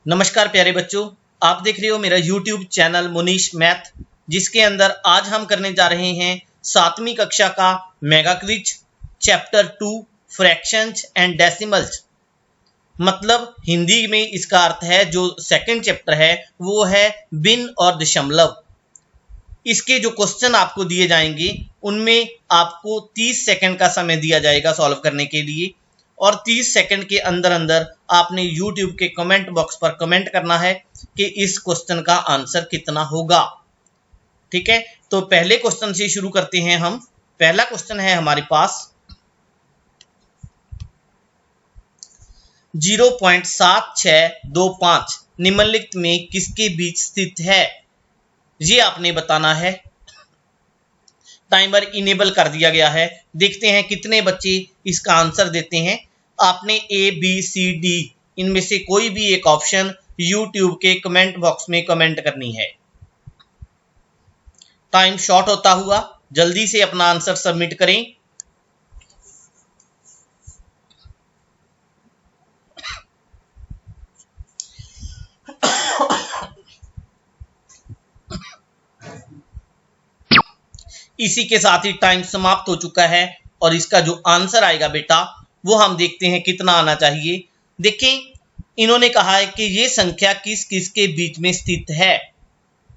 नमस्कार प्यारे बच्चों, आप देख रहे हो मेरा YouTube चैनल मुनीश मैथ, जिसके अंदर आज हम करने जा रहे हैं 7वीं कक्षा का mega quiz chapter 2 fractions and decimals. मतलब हिंदी में इसका अर्थ है, जो सेकंड चैप्टर है वो है भिन्न और दशमलव। इसके जो क्वेश्चन आपको दिए जाएंगे उनमें आपको 30 सेकंड का समय दिया जाएगा सॉल्व करने के लिए, और 30 सेकंड के अंदर अंदर आपने YouTube के कमेंट बॉक्स पर कमेंट करना है कि इस क्वेश्चन का आंसर कितना होगा। ठीक है, तो पहले क्वेश्चन से शुरू करते हैं हम। पहला क्वेश्चन है हमारे पास 0.7625 निम्नलिखित में किसके बीच स्थित है, ये आपने बताना है। टाइमर इनेबल कर दिया गया है। देखते हैं कितने बच्चे इसका आंसर देते हैं। आपने ए बी सी डी इनमें से कोई भी एक ऑप्शन YouTube के कमेंट बॉक्स में कमेंट करनी है। टाइम शॉर्ट होता हुआ जल्दी से अपना आंसर सबमिट करें। इसी के साथ ही टाइम समाप्त हो चुका है और इसका जो आंसर आएगा बेटा वो हम देखते हैं कितना आना चाहिए। देखें, इन्होंने कहा है कि ये संख्या किस किस के बीच में स्थित है।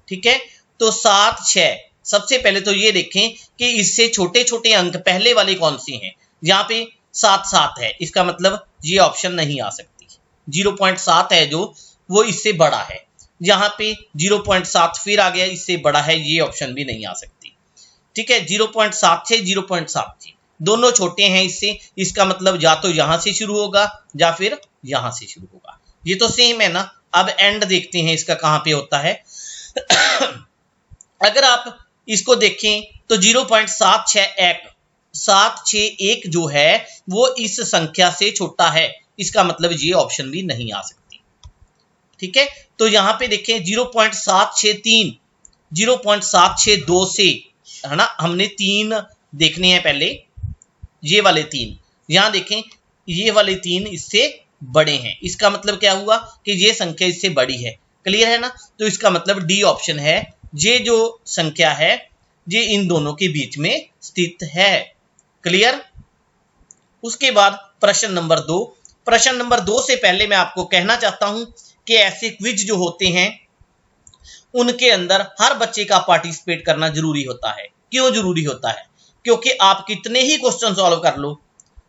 ठीक है, तो 7 6। सबसे पहले तो ये देखें कि इससे छोटे छोटे अंक पहले वाले कौन से हैं। यहाँ पे 7 7 है, इसका मतलब ये ऑप्शन नहीं आ सकती। 0.7 है जो वो इससे बड़ा है। यहाँ पे 0.7 फिर आ गया, इससे बड़ा है, ये ऑप्शन भी नहीं आ सकती। ठीक है, 0.76 0.76 दोनों छोटे हैं इससे, इसका मतलब या तो यहां से शुरू होगा या फिर यहां से शुरू होगा। ये तो सेम है ना। अब एंड देखते हैं इसका कहां पे होता है। अगर आप इसको देखें तो 0.761 जो है वो इस संख्या से छोटा है, इसका मतलब ये ऑप्शन भी नहीं आ सकती। ठीक है, तो यहां पे देखें 0.763 0.762 से, है ना, हमने 3 देखने हैं पहले। ये वाले 3 यहां देखें, ये वाले 3 इससे बड़े हैं, इसका मतलब क्या हुआ कि ये संख्या इससे बड़ी है। क्लियर है ना। तो इसका मतलब डी ऑप्शन है, ये जो संख्या है ये इन दोनों के बीच में स्थित है। क्लियर। उसके बाद प्रश्न नंबर 2। प्रश्न नंबर 2 से पहले मैं आपको कहना चाहता हूं कि ऐसे क्विज जो होते हैं उनके अंदर हर बच्चे का पार्टिसिपेट करना जरूरी होता है। क्यों जरूरी होता है? क्योंकि आप कितने ही क्वेश्चन सॉल्व कर लो,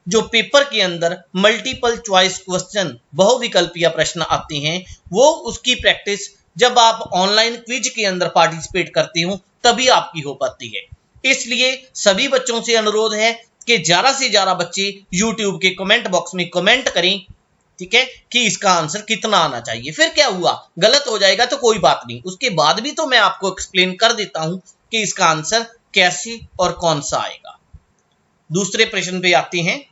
जो पेपर के अंदर मल्टीपल चॉइस क्वेश्चन बहुविकल्पीय प्रश्न आते हैं, वो उसकी प्रैक्टिस जब आप ऑनलाइन क्विज के अंदर पार्टिसिपेट करते हो तभी आपकी हो पाती है। इसलिए सभी बच्चों से अनुरोध है कि ज्यादा से ज्यादा बच्चे YouTube के कमेंट बॉक्स में कमेंट करें। ठीक है, कि इसका आंसर कितना आना चाहिए। फिर क्या हुआ, गलत हो जाएगा तो कोई बात नहीं, उसके बाद भी तो मैं आपको एक्सप्लेन कर देता हूं कि इसका आंसर कैसे और कौन सा आएगा। दूसरे प्रश्न पे आते हैं।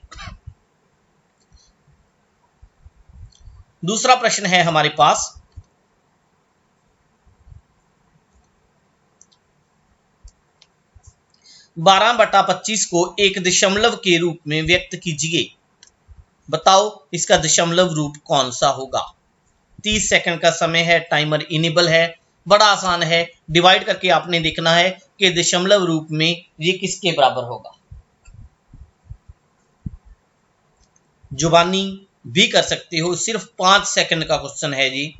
दूसरा प्रश्न है हमारे पास 12/25 को एक दशमलव के रूप में व्यक्त कीजिए। बताओ इसका दशमलव रूप कौन सा होगा। 30 सेकंड का समय है, टाइमर इनेबल है। बड़ा आसान है, डिवाइड करके आपने देखना है कि दशमलव रूप में ये किसके बराबर होगा। जुबानी भी कर सकते हो, सिर्फ 5 सेकंड का क्वेश्चन है जी।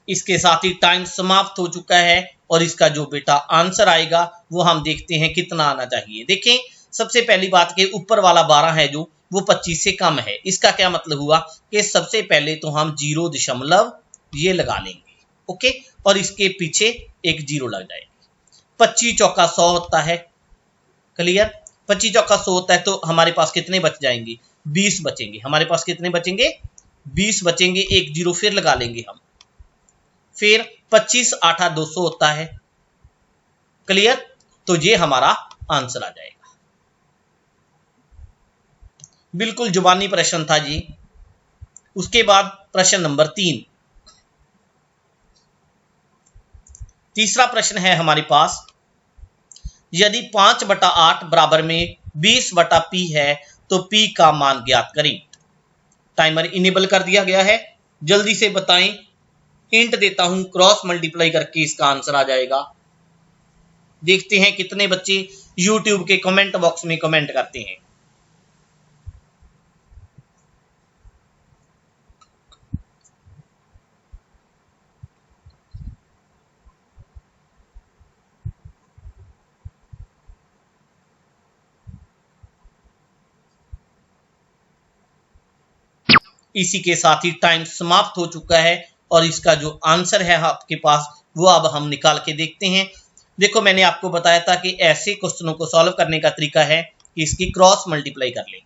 इसके साथ ही टाइम समाप्त हो चुका है और इसका जो बेटा आंसर आएगा वो हम देखते हैं कितना आना चाहिए। देखें, सबसे पहली बात के ऊपर वाला 12 है जो वो 25 से कम है। इसका क्या मतलब हुआ कि सबसे पहले तो हम 0 दशमलव ये लगा लेंगे। ओके, और इसके पीछे एक 0 लग जाएगी। 25 चौका 100 होता है। क्लियर। 25 चौका 100 होता है, तो हमारे पास कितने बच जाएंगे? 20 बचेंगे। हमारे पास कितने बचेंगे? 20 बचेंगे। एक 0 फिर लगा लेंगे हम। फिर 25 8 200 होता है। क्लियर। तो ये हमारा आंसर आ जाएगा। बिल्कुल जुबानी प्रश्न था जी। उसके बाद प्रश्न नंबर 3। तीसरा प्रश्न है हमारे पास, यदि 5/8 बराबर में 20/p है तो p का मान ज्ञात करें। टाइमर इनेबल कर दिया गया है, जल्दी से बताएं। हिंट देता हूं, क्रॉस मल्टीप्लाई करके इसका आंसर आ जाएगा। देखते हैं कितने बच्चे YouTube के कमेंट बॉक्स में कमेंट करते हैं। इसी के साथ ही टाइम समाप्त हो चुका है और इसका जो आंसर है आपके पास वो अब हम निकाल के देखते हैं। देखो, मैंने आपको बताया था कि ऐसे क्वेश्चनों को सॉल्व करने का तरीका है कि इसकी क्रॉस मल्टीप्लाई कर ले।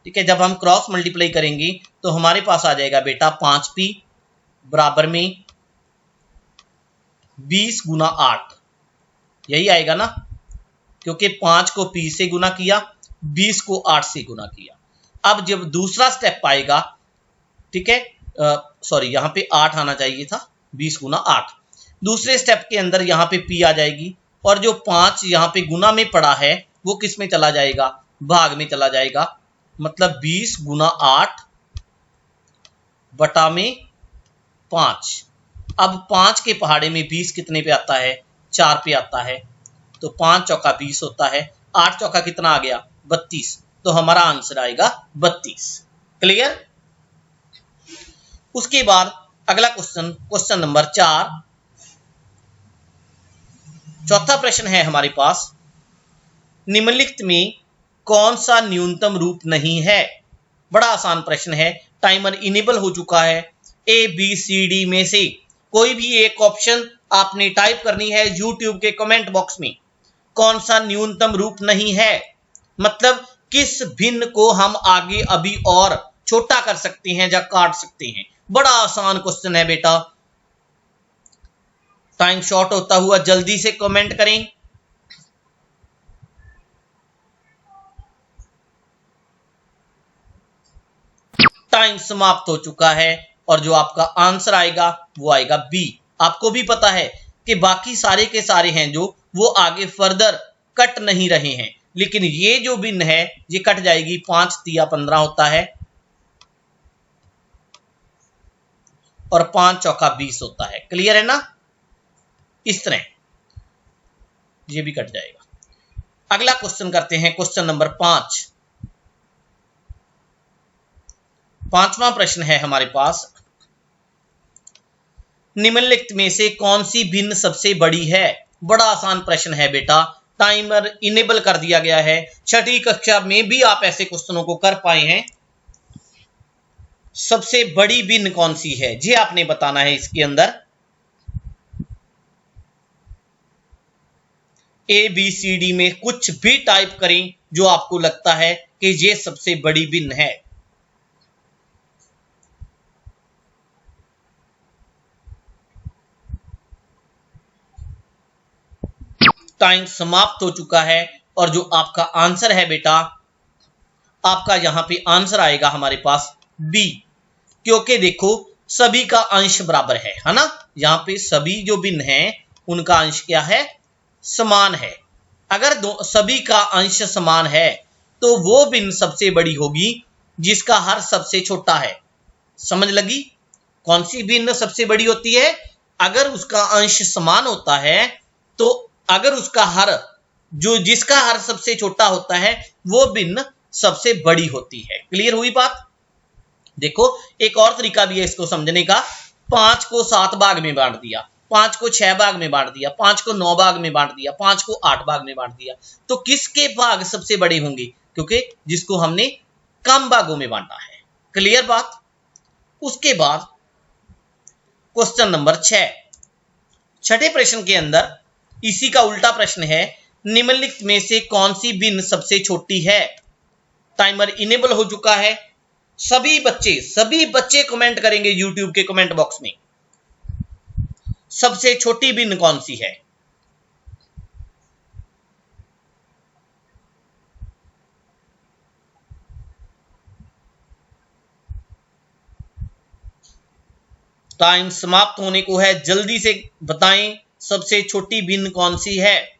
ठीक है, जब हम क्रॉस मल्टीप्लाई करेंगे तो हमारे पास आ जाएगा बेटा 5p बराबर में 20 गुना 8, यही आएगा ना, क्योंकि 5 को p से गुना किया, 20 को 8 से गुना किया। अब जब दूसरा स्टेप आएगा, ठीक है, सॉरी यहाँ पे 8 आना चाहिए था, 20 गुना 8। दूसरे स्टेप के अंदर यहाँ पे p आ जाएगी और जो 5 यहाँ पे गुना में पड़ा है वो किस में चला जाएगा, भाग में चला जाएगा। मतलब 20 गुना 8 बटा में 5। अब 5 के पहाड़े में 20 कितने पे आता है, 4 पे आता है, तो 5 चौका 20 होता है, 8 चौका कितना आ गया, 32। तो हमारा आंसर आएगा 32। क्लियर। उसके बाद अगला क्वेश्चन, क्वेश्चन नंबर 4, चौथा प्रश्न है हमारे पास, निम्नलिखित में कौन सा न्यूनतम रूप नहीं है। बड़ा आसान प्रश्न है, टाइमर इनेबल हो चुका है। ए बी सी डी में से कोई भी एक ऑप्शन आपने टाइप करनी है YouTube के कमेंट बॉक्स में। कौन सा न्यूनतम रूप नहीं है, मतलब किस भिन्न को हम आगे अभी और छोटा कर सकते हैं या काट सकते हैं। बड़ा आसान क्वेश्चन है बेटा। टाइम शॉर्ट होता हुआ जल्दी से कमेंट करें। टाइम समाप्त हो चुका है और जो आपका आंसर आएगा वो आएगा बी। आपको भी पता है कि बाकी सारे के सारे हैं जो वो आगे फर्दर कट नहीं रहे हैं, लेकिन ये जो भिन्न है ये कट जाएगी। 5 तिया 15 होता है और 5 चौका 20 होता है। क्लियर है ना, इस तरह ये भी कट जाएगा। अगला क्वेश्चन करते हैं, क्वेश्चन नंबर 5। पांचवा प्रश्न है हमारे पास, निम्नलिखित में से कौन सी भिन्न सबसे बड़ी है। बड़ा आसान प्रश्न है बेटा, टाइमर इनेबल कर दिया गया है। छठी कक्षा में भी आप ऐसे क्वेश्चनों को कर पाए हैं। सबसे बड़ी भिन्न कौन सी है ये आपने बताना है। इसके अंदर ए बी सी डी में कुछ भी टाइप करें जो आपको लगता है कि ये सबसे बड़ी भिन्न है। टाइम समाप्त हो चुका है और जो आपका आंसर है बेटा, आपका यहां पे आंसर आएगा हमारे पास बी, क्योंकि देखो सभी का अंश बराबर है ना। यहां पे सभी जो भिन्न हैं उनका अंश क्या है, समान है। अगर सभी का अंश समान है तो वो भिन्न सबसे बड़ी होगी जिसका हर सबसे छोटा है। समझ लगी। कौन सी भिन्न सबसे बड़ी होती है, अगर उसका अंश समान होता है तो अगर उसका हर जो जिसका हर सबसे छोटा होता है वो भिन्न सबसे बड़ी होती है। क्लियर हुई बात। देखो एक और तरीका भी है इसको समझने का। 5 को 7 भाग में बांट दिया, 5 को 6 भाग में बांट दिया, 5 को 9 भाग में बांट दिया, 5 को 8 भाग में बांट दिया, तो किसके भाग सबसे बड़े होंगे, क्योंकि जिसको हमने कम भागों में बांटा है। क्लियर बात। उसके बाद क्वेश्चन नंबर 6, छठे प्रश्न के अंदर इसी का उल्टा प्रश्न है, निम्नलिखित में से कौन सी भिन्न सबसे छोटी है। टाइमर इनेबल हो चुका है। सभी बच्चे कमेंट करेंगे YouTube के कमेंट बॉक्स में, सबसे छोटी भिन्न कौन सी है। टाइम समाप्त होने को है, जल्दी से बताएं सबसे छोटी भिन्न कौन सी है?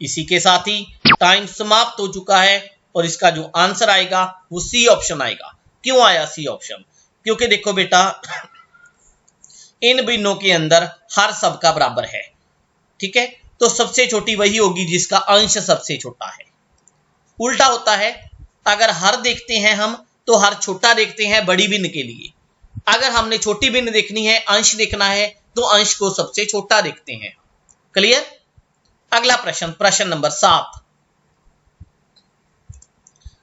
इसी के साथ ही टाइम समाप्त हो चुका है और इसका जो आंसर आएगा वो सी ऑप्शन आएगा। क्यों आया सी ऑप्शन? क्योंकि देखो बेटा, इन भिन्नों के अंदर हर सबका बराबर है, ठीक है, तो सबसे छोटी वही होगी जिसका अंश सबसे छोटा है। उल्टा होता है, अगर हर देखते हैं हम तो हर छोटा देखते हैं बड़ी भिन्न के लिए, अगर हमने छोटी भिन्न देखनी है, अंश देखना है, तो अंश को सबसे छोटा देखते हैं। क्लियर? अगला प्रश्न, प्रश्न नंबर 7।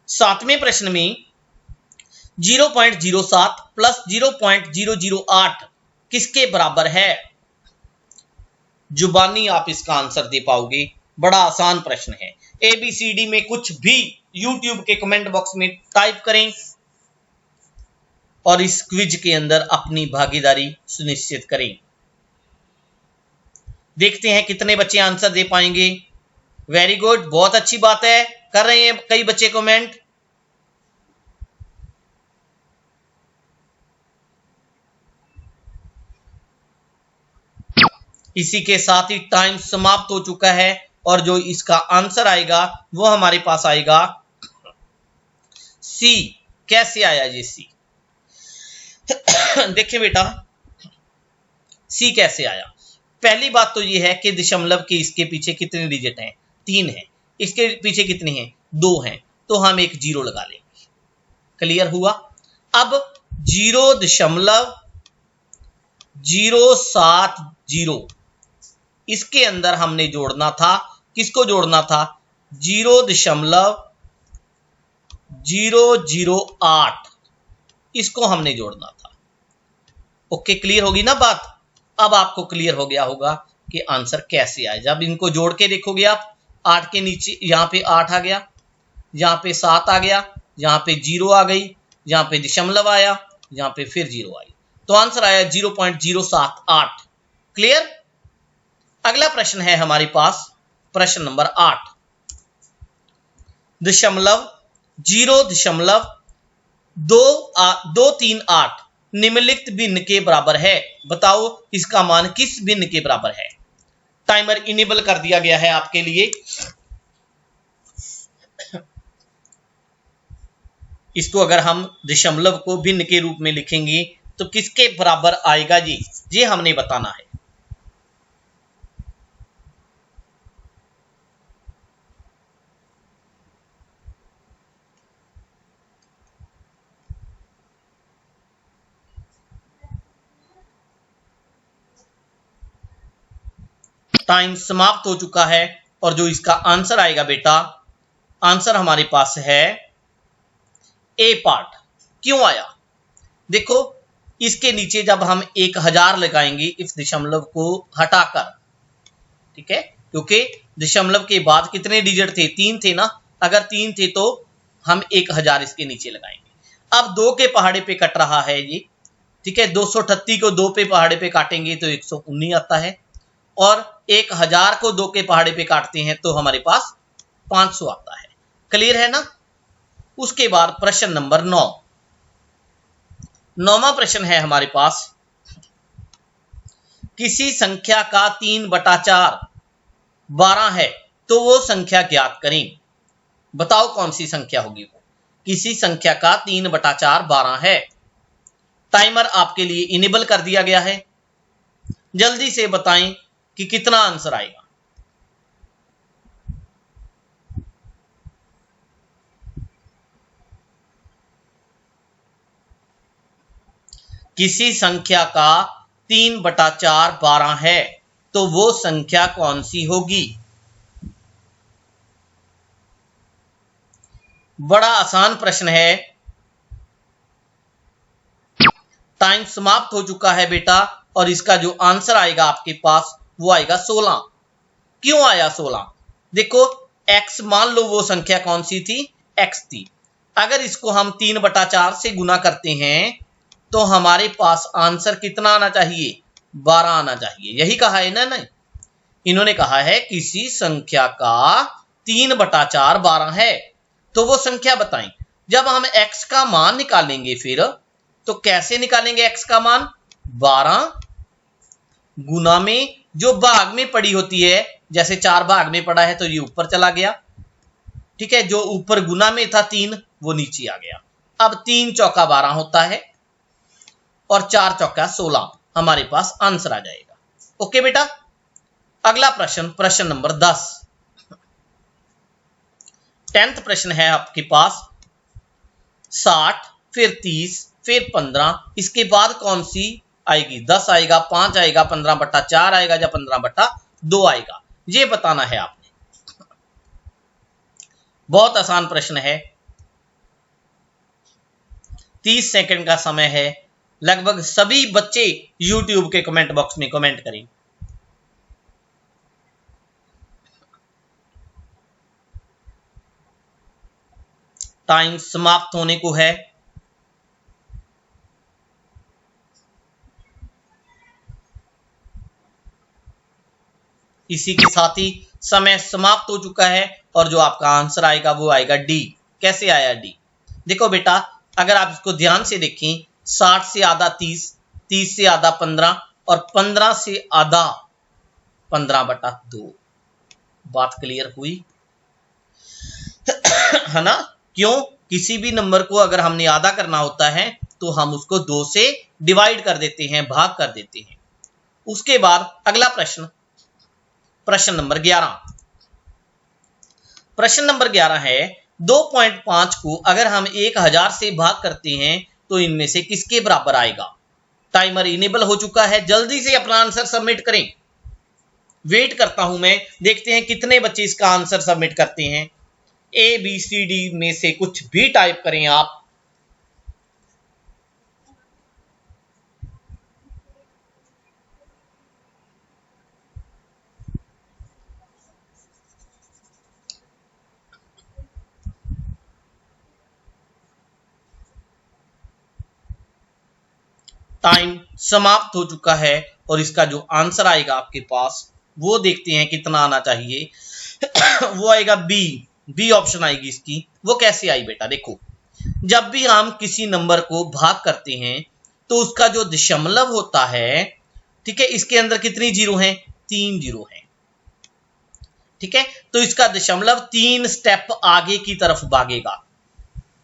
7वें प्रश्न में 0.07 प्लस 0.008 किसके बराबर है? जुबानी आप इसका आंसर दे पाओगे, बड़ा आसान प्रश्न है। ABCD में कुछ भी YouTube के कमेंट बॉक्स में टाइप करें और इस क्विज के अंदर अपनी भागीदारी सुनिश्चित करें। देखते हैं कितने बच्चे आंसर दे पाएंगे। वेरी गुड, बहुत अच्छी बात है, कर रहे हैं कई बच्चे कमेंट। इसी के साथ ही टाइम समाप्त हो चुका है और जो इसका आंसर आएगा वो हमारे पास आएगा सी। कैसे आया ये सी? देखिए बेटा, सी कैसे आया। पहली बात तो ये है कि दशमलव के इसके पीछे कितने डिजिट हैं? 3 हैं। इसके पीछे कितने हैं? 2 हैं, तो हम एक 0 लगा लेंगे। क्लियर हुआ? अब 0.070 इसके अंदर हमने जोड़ना था, किसको जोड़ना था? 0.008 इसको हमने जोड़ना था। ओके, क्लियर होगी ना बात? अब आपको क्लियर हो गया होगा कि आंसर कैसे आए। जब इनको जोड़ के देखोगे आप, 8 के नीचे यहाँ पे 8 आ गया, यहाँ पे 7 आ गया, यहाँ पे 0 आ गई, यहाँ पे दशमलव आया, यहाँ पे फिर 0 आई, तो आंसर आया 0.078। क्लियर? अगला प्रश्न है हमारे पास प्रश्न नंबर 8। 0.238 निम्नलिखित भिन्न के बराबर है। बताओ इसका मान किस भिन्न के बराबर है? टाइमर इनेबल कर दिया गया है आपके लिए। इसको अगर हम दशमलव को भिन्न के रूप में लिखेंगे तो किसके बराबर आएगा? ये हमने बताना है। टाइम समाप्त हो चुका है और जो इसका आंसर आएगा बेटा, आंसर हमारे पास है ए पार्ट। क्यों आया? देखो, इसके नीचे जब हम 1000 लगाएंगे इस दशमलव को हटाकर, ठीक है, क्योंकि दशमलव के बाद कितने डिजिट थे? 3 थे ना। अगर 3 थे तो हम 1000 इसके नीचे लगाएंगे। अब 2 के पहाड़े पे कट रहा है ये, ठीक है, 238 को 2 पे पहाड़े पे काटेंगे तो 119 आता है, और 1000 को 2 के पहाड़े पे काटते हैं तो हमारे पास 500 आता है। क्लियर है ना? उसके बाद प्रश्न नंबर 9। 9वां प्रश्न है हमारे पास, किसी संख्या का 3/4 12 है तो वो संख्या ज्ञात करें। बताओ कौन सी संख्या होगी वो? किसी संख्या का 3/4 12 है। टाइमर आपके लिए इनेबल कर दिया गया है, जल्दी से बताएं कि कितना आंसर आएगा। किसी संख्या का 3/4 12 है तो वो संख्या कौन सी होगी? बड़ा आसान प्रश्न है। टाइम समाप्त हो चुका है बेटा और इसका जो आंसर आएगा आपके पास वो आएगा 16। क्यों आया 16? देखो, x मान लो वो संख्या कौन सी थी? x थी। अगर इसको हम 3/4 से गुना करते हैं तो हमारे पास आंसर कितना आना चाहिए? 12 आना चाहिए। यही कहा है ना? नहीं, इन्होंने कहा है किसी संख्या का 3/4 12 है तो वो संख्या बताएं। जब हम x का मान निकालेंगे फिर तो कैसे निकालेंगे x का मान? 12 गुना में जो भाग में पड़ी होती है, जैसे 4 भाग में पड़ा है तो ये ऊपर चला गया, ठीक है। जो ऊपर गुना में था 3 वो नीचे आ गया। अब 3 चौका 12 होता है और 4 चौका 16, हमारे पास आंसर आ जाएगा। ओके बेटा, अगला प्रश्न, प्रश्न नंबर 10, 10th प्रश्न है आपके पास। 60 फिर 30 फिर 15, इसके बाद कौन सी आएगी? 10 आएगा, 5 आएगा, 15/4 आएगा या 15/2 आएगा, ये बताना है आपने। बहुत आसान प्रश्न है, 30 सेकंड का समय है। लगभग सभी बच्चे YouTube के कमेंट बॉक्स में कमेंट करें। टाइम समाप्त होने को है। इसी के साथ ही समय समाप्त हो चुका है और जो आपका आंसर आएगा वो आएगा डी। कैसे आया डी? देखो बेटा, अगर आप इसको ध्यान से देखें, 60 से आधा 30, 30 से आधा 15 और 15 से आधा 15/2। बात क्लियर हुई है ना? क्यों? किसी भी नंबर को अगर हमने आधा करना होता है तो हम उसको 2 से डिवाइड कर देते हैं, भाग कर देते हैं। उसके बाद अगला प्रश्न, प्रश्न नंबर 11। प्रश्न नंबर 11 है, 2.5 को अगर हम 1000 से भाग करते हैं तो इनमें से किसके बराबर आएगा? टाइमर इनेबल हो चुका है, जल्दी से अपना आंसर सबमिट करें। वेट करता हूं मैं, देखते हैं कितने बच्चे इसका आंसर सबमिट करते हैं। ABCD में से कुछ भी टाइप करें आप। टाइम समाप्त हो चुका है और इसका जो आंसर आएगा आपके पास वो देखते हैं कितना आना चाहिए। वो आएगा बी ऑप्शन आएगी इसकी। वो कैसे आई बेटा? देखो, जब भी हम किसी नंबर को भाग करते हैं तो उसका जो दशमलव होता है, ठीक है, इसके अंदर कितनी जीरो हैं? 3 जीरो हैं, ठीक है। तो इसका दशमलव 3 स्टेप आगे की तरफ भागेगा,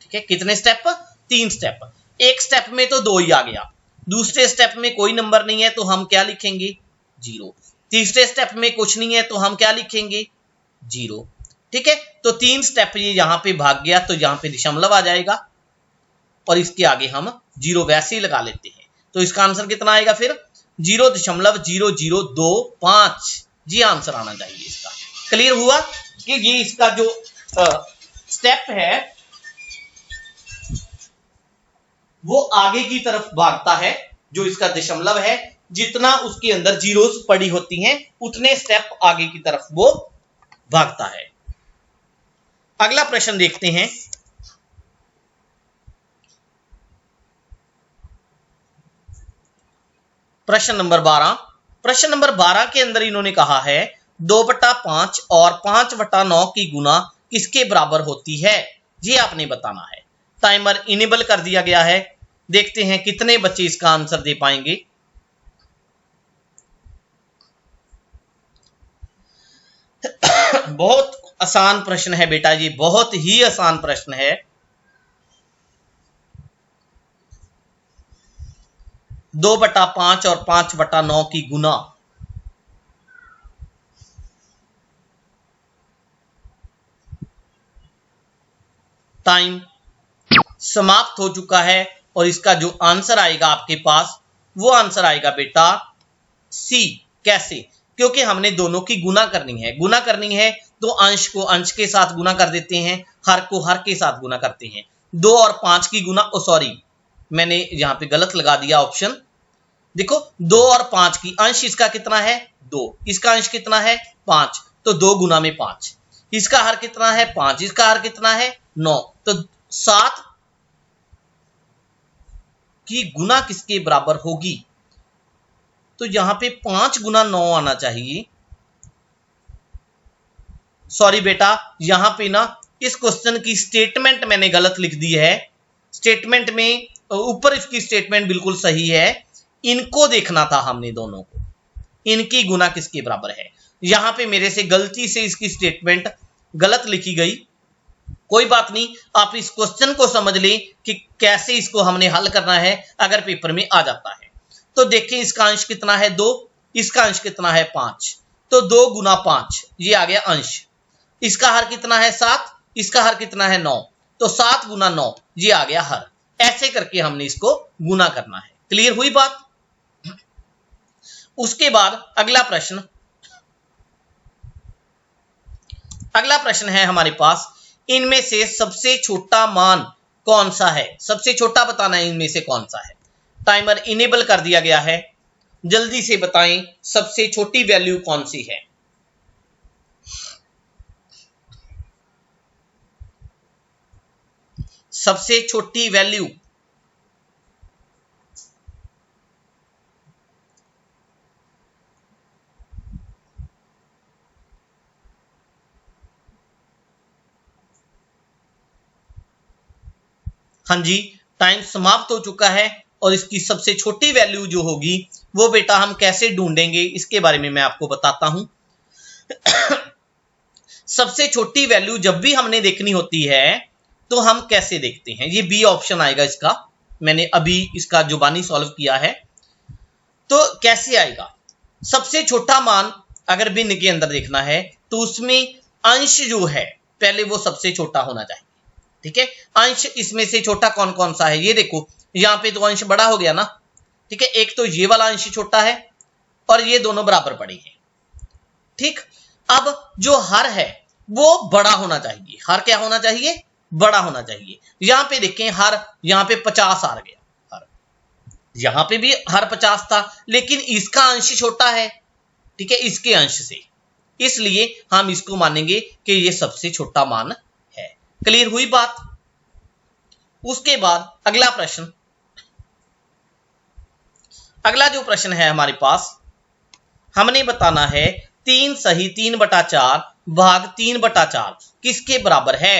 ठीक है। कितने स्टेप? 3 स्टेप। एक स्टेप में तो 2 ही आ गया, दूसरे स्टेप में कोई नंबर नहीं है तो हम क्या लिखेंगे? 0। तीसरे स्टेप में कुछ नहीं है तो हम क्या लिखेंगे? 0, ठीक है। तो 3 स्टेप ये यहां पे भाग गया तो यहां पे दशमलव आ जाएगा और इसके आगे हम 0 वैसे ही लगा लेते हैं। तो इसका आंसर कितना आएगा फिर? 0.0025 जी आंसर आना चाहिए इसका। क्लियर हुआ कि ये इसका जो स्टेप है वो आगे की तरफ भागता है। जो इसका दशमलव है, जितना उसके अंदर जीरोस पड़ी होती हैं उतने स्टेप आगे की तरफ वो भागता है। अगला प्रश्न देखते हैं। प्रश्न नंबर 12। प्रश्न नंबर 12 के अंदर इन्होंने कहा है 2/5 और 5/9 की गुना किसके बराबर होती है? ये आपने बताना है। टाइमर इनेबल कर दिया गया है। देखते हैं कितने बच्चे इसका आंसर दे पाएंगे। बहुत आसान प्रश्न है बेटा, ये बहुत ही आसान प्रश्न है। 2/5 और 5/9 की गुना। टाइम समाप्त हो चुका है और इसका जो आंसर आएगा आपके पास वो आंसर आएगा बेटा सी। कैसे? क्योंकि हमने दोनों की गुना करनी है। गुना करनी है तो अंश को अंश के साथ गुना कर देते हैं, हर को हर के साथ गुना करते हैं। 2 और 5 की गुना, सॉरी मैंने यहां पे गलत लगा दिया ऑप्शन। देखो 2 और 5 की अंश इसका कितना है? 2। इसका अंश कितना है? 5। तो 2 गुना में 5। इसका हर कितना है? 5। इसका हर कितना है? 9। तो 7 की गुना किसके बराबर होगी? तो यहां पे 5 गुना 9 आना चाहिए। सॉरी बेटा, यहां पे ना इस क्वेश्चन की स्टेटमेंट मैंने गलत लिख दी है। स्टेटमेंट में ऊपर इसकी स्टेटमेंट बिल्कुल सही है, इनको देखना था हमने दोनों को। इनकी गुना किसके बराबर है। यहां पे मेरे से गलती से इसकी स्टेटमेंट गलत लिखी गई, कोई बात नहीं, आप इस क्वेश्चन को समझ लें कि कैसे इसको हमने हल करना है अगर पेपर में आ जाता है। तो देखें इसका अंश कितना है 2, इसका अंश कितना है 5, तो 2 गुना 5 ये आ गया अंश। इसका हर कितना है 7, इसका हर कितना है 9, तो 7 गुना 9 ये आ गया हर। ऐसे करके हमने इसको गुना करना है। क्लियर हुई बात। उसके बाद अगला प्रश्न है हमारे पास, इनमें से सबसे छोटा मान कौन सा है। सबसे छोटा बताना है इनमें से कौन सा है। टाइमर इनेबल कर दिया गया है, जल्दी से बताएं सबसे छोटी वैल्यू कौन सी है। सबसे छोटी वैल्यू हाँ जी, टाइम समाप्त हो चुका है और इसकी सबसे छोटी वैल्यू जो होगी वो बेटा हम कैसे ढूंढेंगे इसके बारे में मैं आपको बताता हूं। सबसे छोटी वैल्यू जब भी हमने देखनी होती है तो हम कैसे देखते हैं, ये बी ऑप्शन आएगा इसका, मैंने अभी इसका जुबानी सॉल्व किया है। तो कैसे आएगा, सबसे छोटा मान अगर भिन्न के अंदर देखना है तो उसमें अंश जो है पहले वो सबसे छोटा होना चाहिए। ठीक है, अंश इसमें से छोटा कौन कौन सा है, ये देखो यहां पे तो अंश बड़ा हो गया ना। ठीक है, एक तो ये वाला अंश छोटा है और ये दोनों बराबर पड़े हैं। ठीक, अब जो हर है वो बड़ा होना चाहिए। हर क्या होना चाहिए, बड़ा होना चाहिए। यहां पे देखें हर, यहां पे 50 आ गया हर, यहां पे भी हर 50 था, लेकिन इसका अंश छोटा है। ठीक है, इसके अंश से, इसलिए हम इसको मानेंगे कि ये सबसे छोटा मान है। क्लियर हुई बात। उसके बाद अगला जो प्रश्न है हमारे पास, हमने बताना है 3 सही 3/4 भाग 3/4 किसके बराबर है।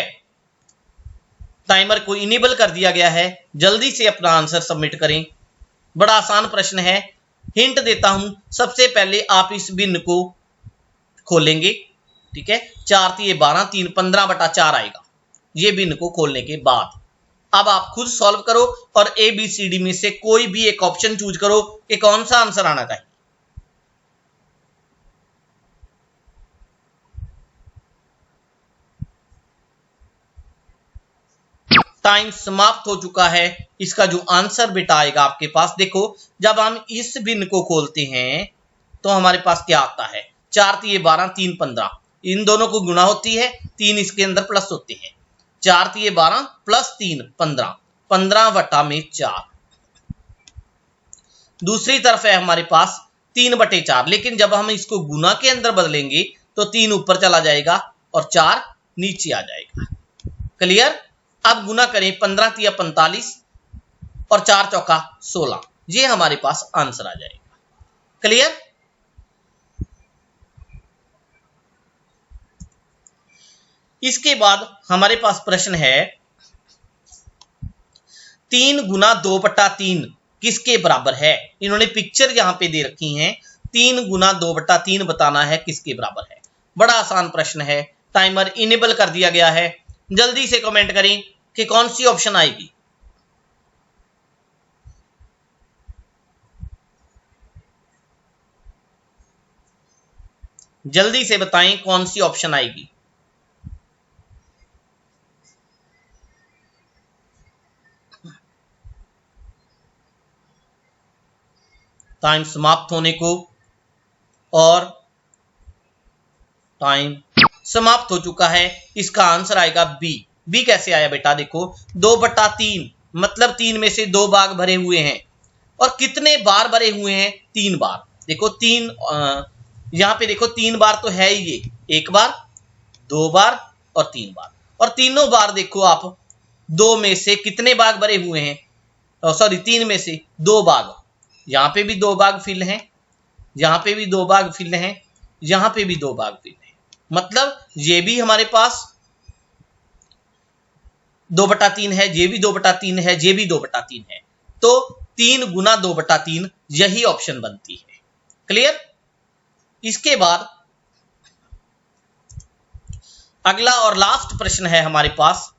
टाइमर को इनेबल कर दिया गया है, जल्दी से अपना आंसर सबमिट करें। बड़ा आसान प्रश्न है, हिंट देता हूं, सबसे पहले आप इस भिन्न को खोलेंगे। ठीक है, 4 3 12 3 15/4 आएगा ये भिन्न को खोलने के बाद। अब आप खुद सॉल्व करो और ABCD में से कोई भी एक ऑप्शन चूज करो कि कौन सा आंसर आना चाहिए। टाइम समाप्त हो चुका है। इसका जो आंसर बेटा आएगा आपके पास, देखो जब हम इस भिन्न को खोलते हैं तो हमारे पास क्या आता है, 4 3 12 3 15, इन दोनों को गुणा होती है, 3 इसके अंदर प्लस होते हैं, 4 3 12 प्लस 3 15, 15/4। दूसरी तरफ है हमारे पास 3/4, लेकिन जब हम इसको गुना के अंदर बदलेंगे तो 3 ऊपर चला जाएगा और 4 नीचे आ जाएगा। क्लियर। अब गुना करें, 15 3 45 और 4 चौका 16, ये हमारे पास आंसर आ जाएगा। क्लियर। इसके बाद हमारे पास प्रश्न है 3 गुना 2/3 किसके बराबर है। इन्होंने पिक्चर यहां पे दे रखी हैं, 3 गुना 2/3 बताना है किसके बराबर है। बड़ा आसान प्रश्न है, टाइमर इनेबल कर दिया गया है, जल्दी से कमेंट करें कि कौन सी ऑप्शन आएगी। जल्दी से बताएं कौन सी ऑप्शन आएगी। टाइम समाप्त होने को, और टाइम समाप्त हो चुका है। इसका आंसर आएगा बी। बी कैसे आया बेटा, देखो 2/3 मतलब 3 में से 2 भाग भरे हुए हैं, और कितने बार भरे हुए हैं, 3 बार। देखो 3 यहां पे देखो 3 बार तो है ही, ये 1 बार 2 बार और 3 बार, और तीनों बार देखो आप 2 में से कितने भाग भरे हुए हैं, सॉरी 3 में से 2 भाग, यहां पे भी 2 भाग फिल हैं, यहां पे भी 2 भाग फिल हैं, यहां पे भी 2 भाग फिल हैं, मतलब ये भी हमारे पास 2/3 है, ये भी 2/3 है, ये भी 2/3 है, तो 3 गुना 2/3 यही ऑप्शन बनती है। क्लियर। इसके बाद अगला और लास्ट प्रश्न है हमारे पास,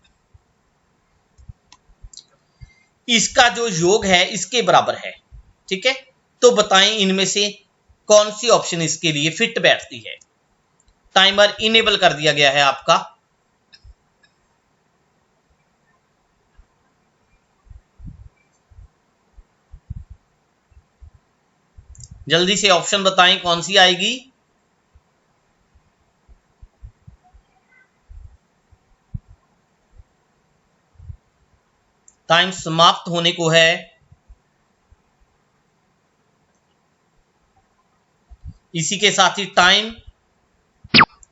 इसका जो योग है इसके बराबर है। ठीक है, तो बताएं इनमें से कौन सी ऑप्शन इसके लिए फिट बैठती है। टाइमर इनेबल कर दिया गया है आपका। जल्दी से ऑप्शन बताएं कौन सी आएगी। टाइम समाप्त होने को है। इसी के साथ ही टाइम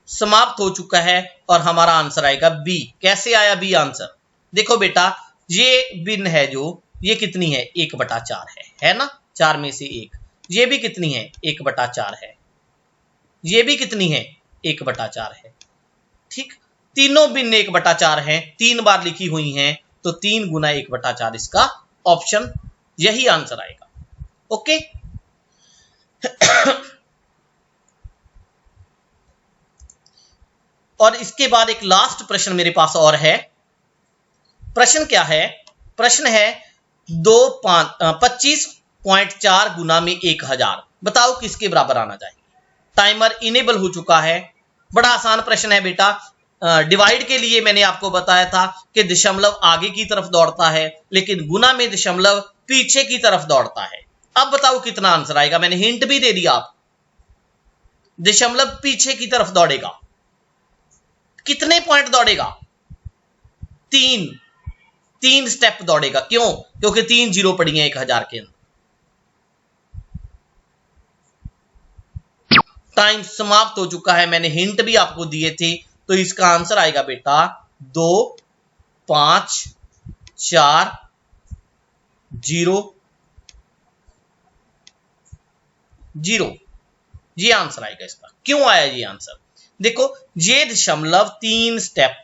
समाप्त हो चुका है और हमारा आंसर आएगा बी। कैसे आया बी आंसर? देखो बेटा, ये बिन है जो, ये कितनी है? 1/4 है ना, 4 में से 1। ये भी कितनी है? 1/4 है। ये भी कितनी है? 1/4 है। ठीक, तीनों बिन 1/4 है, 3 बार लिखी हुई हैं, तो 3 गुना 1/4 इसका ऑप्शन, यही आंसर आएगा। ओके और इसके बाद एक लास्ट प्रश्न मेरे पास और है। प्रश्न क्या है? प्रश्न है 25.4 गुना में 1000, बताओ किसके बराबर आना चाहिए। टाइमर इनेबल हो चुका है। बड़ा आसान प्रश्न है बेटा। डिवाइड के लिए मैंने आपको बताया था कि दशमलव आगे की तरफ दौड़ता है, लेकिन गुना में दशमलव पीछे की तरफ दौड़ता है। अब बताओ कितना आंसर आएगा। मैंने हिंट भी दे दिया, आप दशमलव पीछे की तरफ दौड़ेगा। कितने पॉइंट दौड़ेगा? 3 स्टेप दौड़ेगा। क्यों? क्योंकि 3 जीरो पड़ी हैं 1000 के अंदर। टाइम समाप्त हो चुका है। मैंने हिंट भी आपको दिए थे, तो इसका आंसर आएगा बेटा 2 5 4 0 0। ये आंसर आएगा इसका। क्यों आया ये आंसर? देखो, ये दशमलव 3 स्टेप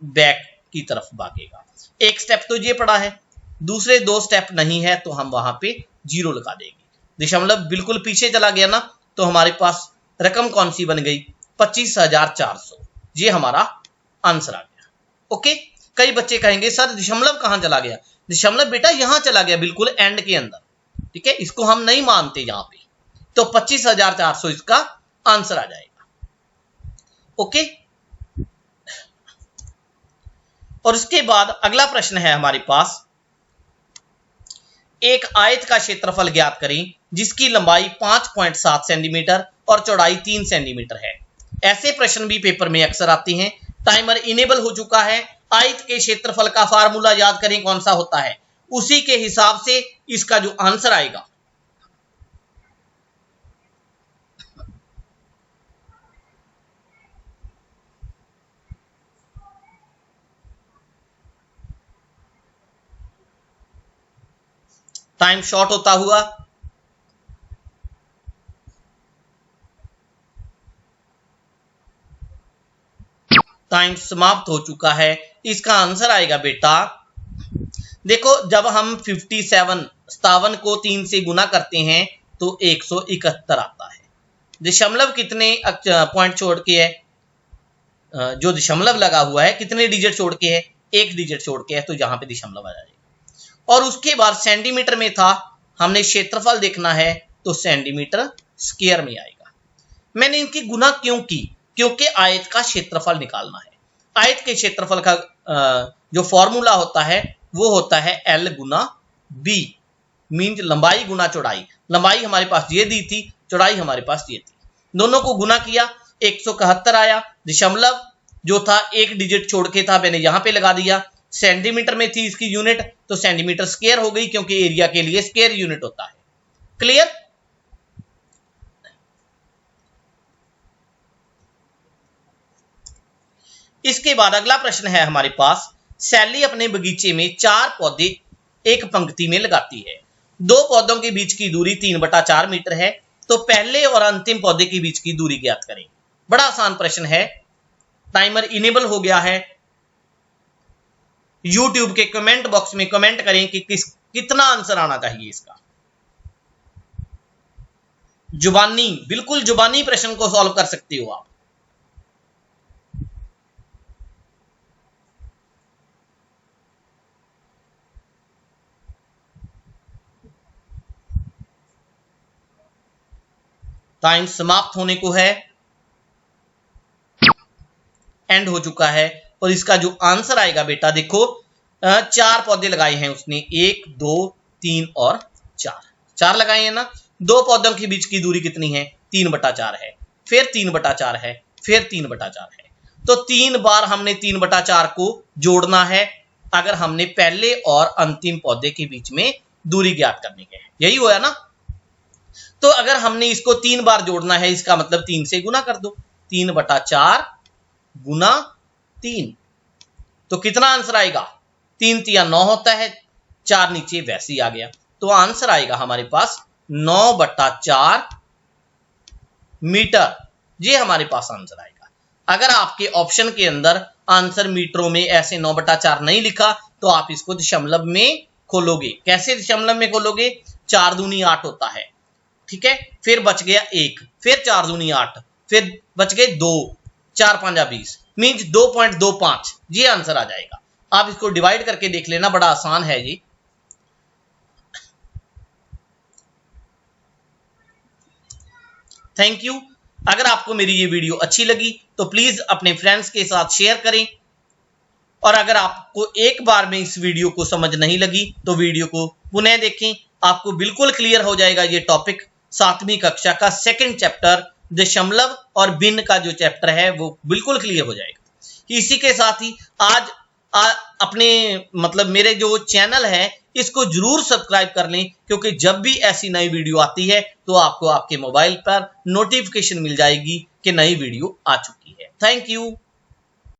बैक की तरफ भागेगा। एक स्टेप तो ये पड़ा है, दूसरे 2 स्टेप नहीं है, तो हम वहां पे 0 लगा देंगे। दशमलव बिल्कुल पीछे चला गया ना, तो हमारे पास रकम कौन सी बन गई? 25,400। ये हमारा आंसर आ गया। ओके, कई बच्चे कहेंगे सर दशमलव कहां चला गया? दशमलव बेटा यहां चला गया, बिल्कुल एंड के अंदर। ठीक है, इसको हम नहीं मानते यहां पे, तो 25,400 इसका आंसर आ जाएगा। ओके, और इसके बाद अगला प्रश्न है हमारे पास, एक आयत का क्षेत्रफल ज्ञात करें जिसकी लंबाई 5.7 सेंटीमीटर और चौड़ाई 3 सेंटीमीटर है। ऐसे प्रश्न भी पेपर में अक्सर आते हैं। टाइमर इनेबल हो चुका है। आयत के क्षेत्रफल का फार्मूला याद करें कौन सा होता है, उसी के हिसाब से इसका जो आंसर आएगा। टाइम शॉर्ट होता हुआ, टाइम समाप्त हो चुका है। इसका आंसर आएगा बेटा, देखो जब हम 57 को 3 से गुना करते हैं तो 171 आता है। दशमलव कितने पॉइंट छोड़ के है? जो दशमलव लगा हुआ है कितने डिजिट छोड़ के है? 1 डिजिट छोड़ के है, तो यहां पे दशमलव आ जाएगा। और उसके बाद सेंटीमीटर में था, हमने क्षेत्रफल देखना है तो सेंटीमीटर स्क्वायर में आएगा। मैंने इनकी गुना क्यों की? क्योंकि आयत का क्षेत्रफल निकालना है। आयत के क्षेत्रफल का जो फॉर्मूला होता है वो होता है L गुना B, मीन लंबाई गुना चौड़ाई। लंबाई हमारे पास ये दी थी, चौड़ाई हमारे पास ये थी, दोनों को गुना किया, 171 आया। दशमलव जो था 1 डिजिट छोड़ के था, मैंने यहां पे लगा दिया। सेंटीमीटर में थी इसकी यूनिट, तो सेंटीमीटर स्क्वायर हो गई, क्योंकि एरिया के लिए स्क्वायर यूनिट होता है। क्लियर? इसके बाद अगला प्रश्न है हमारे पास, सैली अपने बगीचे में 4 पौधे एक पंक्ति में लगाती है। 2 पौधों के बीच की दूरी 3/4 मीटर है, तो पहले और अंतिम पौधे के बीच की दूरी ज्ञात करें। बड़ा आसान प्रश्न है। टाइमर इनेबल हो गया है। YouTube के कमेंट बॉक्स में कमेंट करें कि कितना आंसर आना चाहिए इसका। जुबानी, बिल्कुल जुबानी प्रश्न को सॉल्व कर सकते हो आप। टाइम समाप्त होने को है, एंड हो चुका है। और इसका जो आंसर आएगा बेटा देखो, 4 पौधे लगाए हैं उसने, 1 2 3 और 4 लगाए हैं ना। 2 पौधों के बीच की दूरी कितनी है? 3/4 है, फिर 3/4 है, फिर 3/4 है। तो 3 बार हमने 3/4 को जोड़ना है अगर हमने पहले और अंतिम पौधे के बीच में दूरी ज्ञात करनी है। यही हुआ ना। तो अगर हमने इसको 3 बार जोड़ना है, इसका मतलब 3 से गुना कर दो, 3/4 गुना 3। तो कितना आंसर आएगा? 3 तिया 9 होता है, 4 नीचे वैसे ही आ गया। तो आंसर आएगा हमारे पास 9/4 मीटर। ये हमारे पास आंसर आएगा। अगर आपके ऑप्शन के अंदर आंसर मीटरों में ऐसे 9/4 नहीं लिखा तो आप इसको दशमलव में खोलोगे। कैसे दशमलव में खोलोगे? 4 दूनी 8 होता है, ठीक है, फिर बच गया 1, फिर 4 दूनी 8, फिर बच गए 2, 4 5 20, मीन्स 2.25। ये आंसर आ जाएगा। आप इसको डिवाइड करके देख लेना, बड़ा आसान है जी। Thank you. अगर आपको मेरी ये वीडियो अच्छी लगी तो प्लीज अपने फ्रेंड्स के साथ शेयर करें, और अगर आपको एक बार में इस वीडियो को समझ नहीं लगी तो वीडियो को पुनः देखें, आपको बिल्कुल क्लियर हो जाएगा ये टॉपिक। 7वीं कक्षा का 2nd चैप्टर दशमलव और भिन्न का जो चैप्टर है वो बिल्कुल क्लियर हो जाएगा। इसी के साथ ही आज अपने मतलब मेरे जो चैनल है इसको जरूर सब्सक्राइब कर लें, क्योंकि जब भी ऐसी नई वीडियो आती है तो आपको आपके मोबाइल पर नोटिफिकेशन मिल जाएगी कि नई वीडियो आ चुकी है। Thank you.